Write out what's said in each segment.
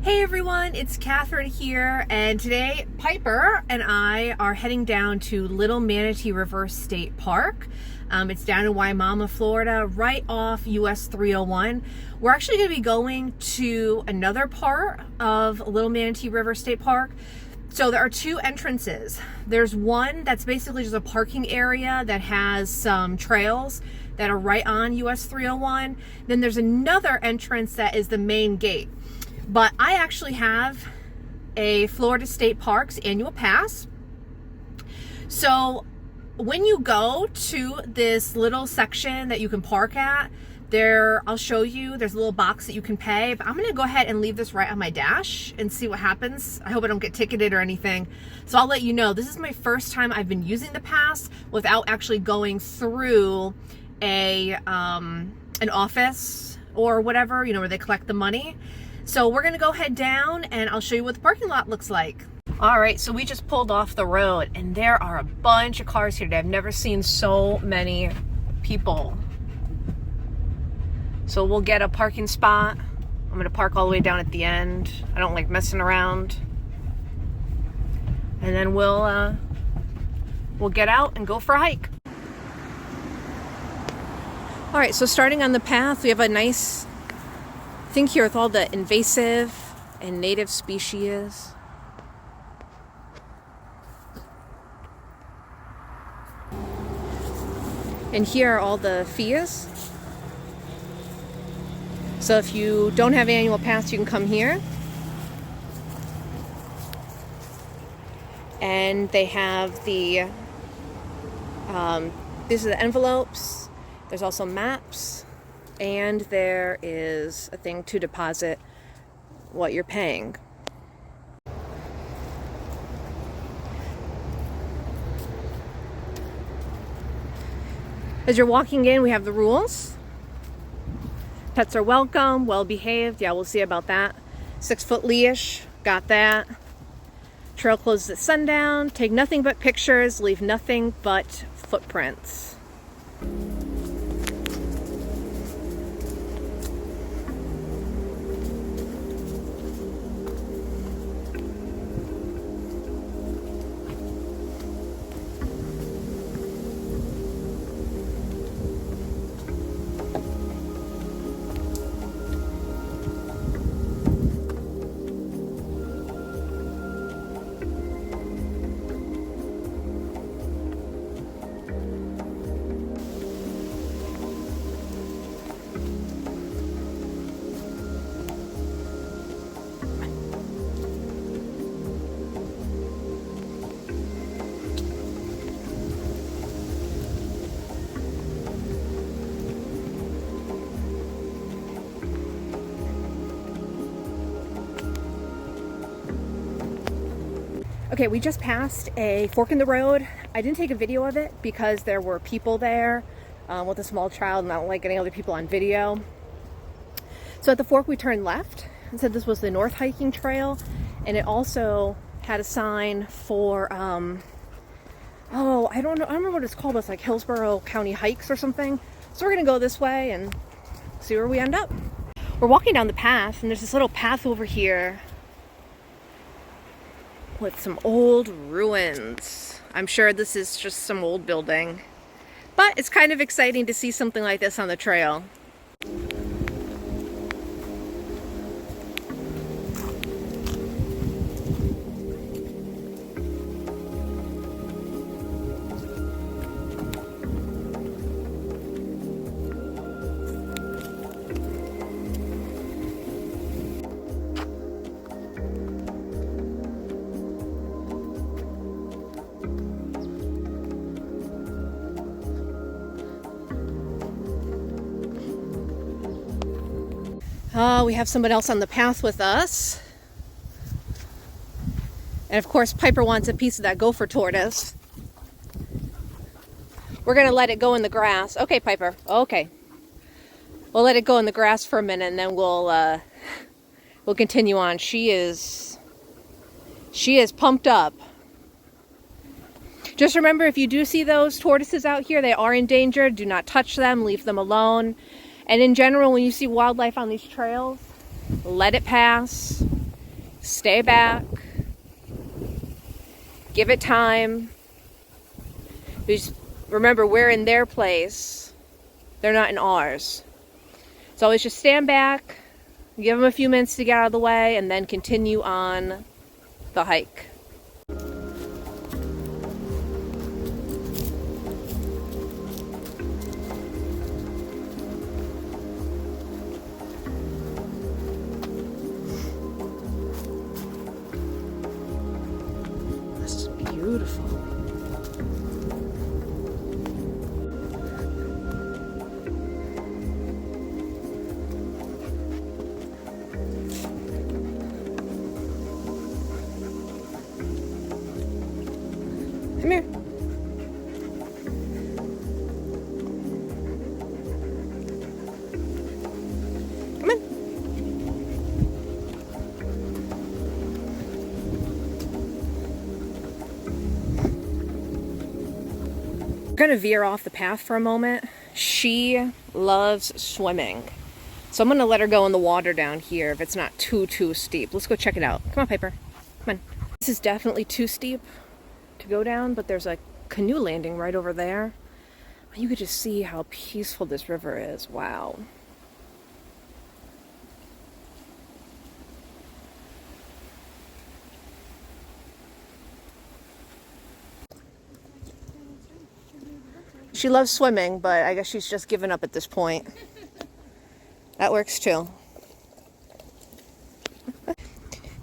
Hey everyone, it's Catherine here, and today Piper and I are heading down to Little Manatee River State Park. It's down in Wimauma, Florida, right off US 301. We're actually going to be going to another part of Little Manatee River State Park. So there are two entrances. There's one that's basically just a parking area that has some trails that are right on US 301. Then there's another entrance that is the main gate. But I actually have a Florida State Parks annual pass. So when you go to this little section that you can park at, I'll show you, there's a little box that you can pay. But I'm going to go ahead and leave this right on my dash and see what happens. I hope I don't get ticketed or anything. So I'll let you know. This is my first time I've been using the pass without actually going through an office or whatever, where they collect the money. So we're going to go head down and I'll show you what the parking lot looks like. All right, so we just pulled off the road and there are a bunch of cars here today. I've never seen so many people. So we'll get a parking spot. I'm going to park all the way down at the end. I don't like messing around. And then we'll get out and go for a hike. All right, so starting on the path, we have a nice thing here with all the invasive and native species. And here are all the fees. So if you don't have annual pass, you can come here. And they have these are the envelopes. There's also maps. And there is a thing to deposit what you're paying. As you're walking in, we have the rules. Pets are welcome, well behaved. Yeah, we'll see about that. 6-foot leash, got that. Trail closes at sundown. Take nothing but pictures, leave nothing but footprints. Okay, we just passed a fork in the road. I didn't take a video of it because there were people there with a small child, and I don't like getting other people on video. So at the fork, we turned left and said this was the North Hiking Trail, and it also had a sign for, I don't remember what it's called. It's like Hillsborough County Hikes or something. So we're gonna go this way and see where we end up. We're walking down the path, and there's this little path over here with some old ruins. I'm sure this is just some old building, but it's kind of exciting to see something like this on the trail. We have someone else on the path with us. And of course, Piper wants a piece of that gopher tortoise. We're going to let it go in the grass. Okay, Piper. Okay. We'll let it go in the grass for a minute and then we'll continue on. She is pumped up. Just remember, if you do see those tortoises out here, they are endangered. Do not touch them. Leave them alone. And in general, when you see wildlife on these trails, let it pass. Stay back. Give it time. Just remember, we're in their place. They're not in ours. So always just stand back, give them a few minutes to get out of the way, and then continue on the hike. This is beautiful. Come here. Come on. We're gonna veer off the path for a moment. She loves swimming. So I'm gonna let her go in the water down here if it's not too steep. Let's go check it out. Come on, Piper. Come on. This is definitely too steep to go down, but there's a canoe landing right over there. You could just see how peaceful this river is. Wow. She loves swimming, but I guess she's just given up at this point. That works too.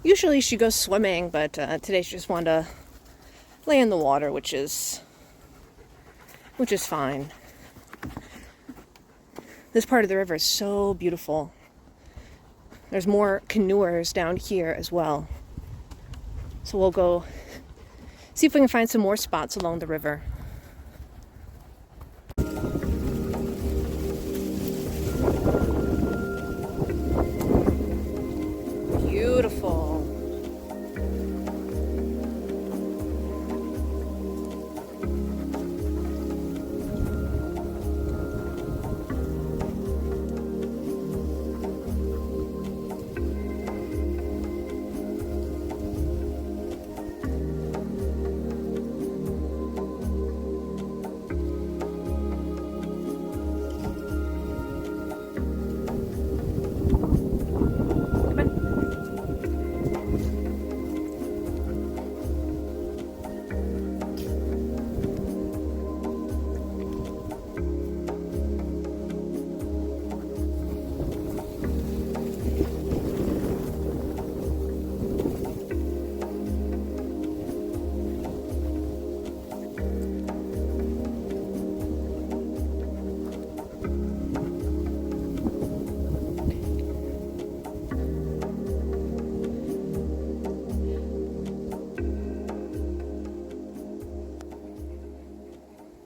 Usually she goes swimming, but today she just wanted to lay in the water, which is fine. This part of the river is so beautiful. There's more canoers down here as well. So we'll go see if we can find some more spots along the river. Beautiful.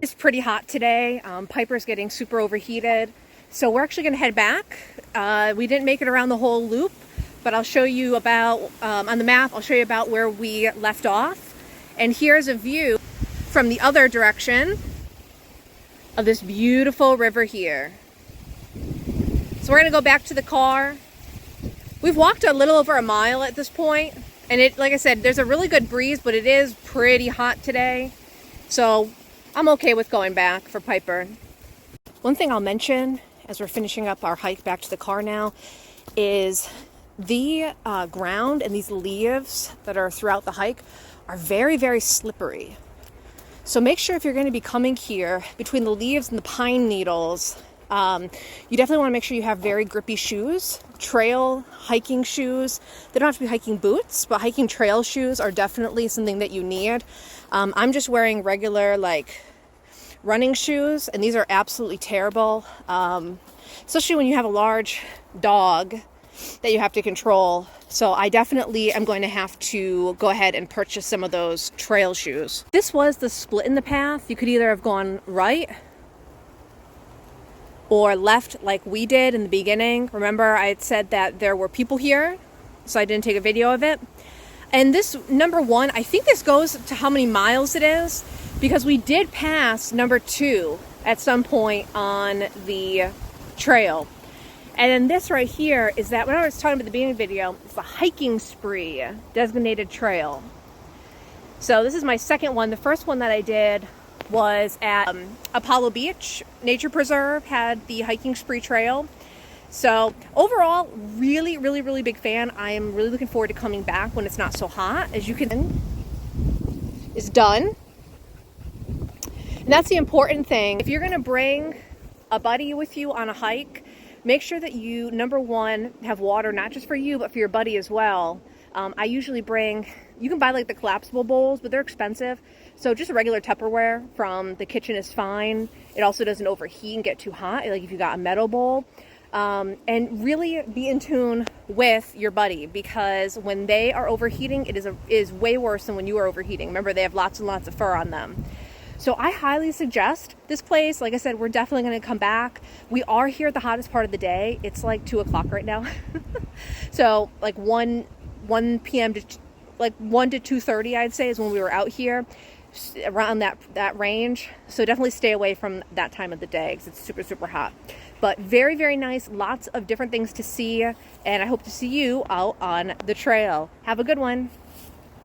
It's pretty hot today. Piper's getting super overheated. So we're actually gonna head back. We didn't make it around the whole loop, but I'll show you about, on the map, I'll show you about where we left off. And here's a view from the other direction of this beautiful river here. So we're gonna go back to the car. We've walked a little over a mile at this point, and it, like I said, there's a really good breeze, but it is pretty hot today. So I'm okay with going back for Piper. One thing I'll mention as we're finishing up our hike back to the car now is the ground and these leaves that are throughout the hike are very slippery. So make sure if you're going to be coming here between the leaves and the pine needles, you definitely want to make sure you have very grippy shoes, trail hiking shoes. They don't have to be hiking boots, but hiking trail shoes are definitely something that you need. I'm just wearing regular running shoes, and these are absolutely terrible, especially when you have a large dog that you have to control. So I definitely am going to have to go ahead and purchase some of those trail shoes. This was the split in the path. You could either have gone right or left like we did in the beginning. Remember, I had said that there were people here, so I didn't take a video of it. And this number 1, I think this goes to how many miles it is, because we did pass number 2 at some point on the trail. And then this right here is that, when I was talking about the beginning of the video, it's the hiking spree designated trail. So this is my second one. The first one that I did was at Apollo Beach Nature Preserve, had the hiking spree trail. So overall, really, really, really big fan. I am really looking forward to coming back when it's not so hot. As you can, it's done. And that's the important thing. If you're gonna bring a buddy with you on a hike, make sure that you, number one, have water, not just for you, but for your buddy as well. I usually bring, you can buy like the collapsible bowls, but they're expensive. So just a regular Tupperware from the kitchen is fine. It also doesn't overheat and get too hot, like if you got a metal bowl. And really be in tune with your buddy, because when they are overheating, it is way worse than when you are overheating. Remember, they have lots and lots of fur on them. So I highly suggest this place. Like I said, we're definitely going to come back. We are here at the hottest part of the day. It's like 2 o'clock right now. So like 1 p.m. to like 1 to 2:30, I'd say, is when we were out here, around that range. So definitely stay away from that time of the day because it's super, super hot. But very, very nice. Lots of different things to see. And I hope to see you out on the trail. Have a good one.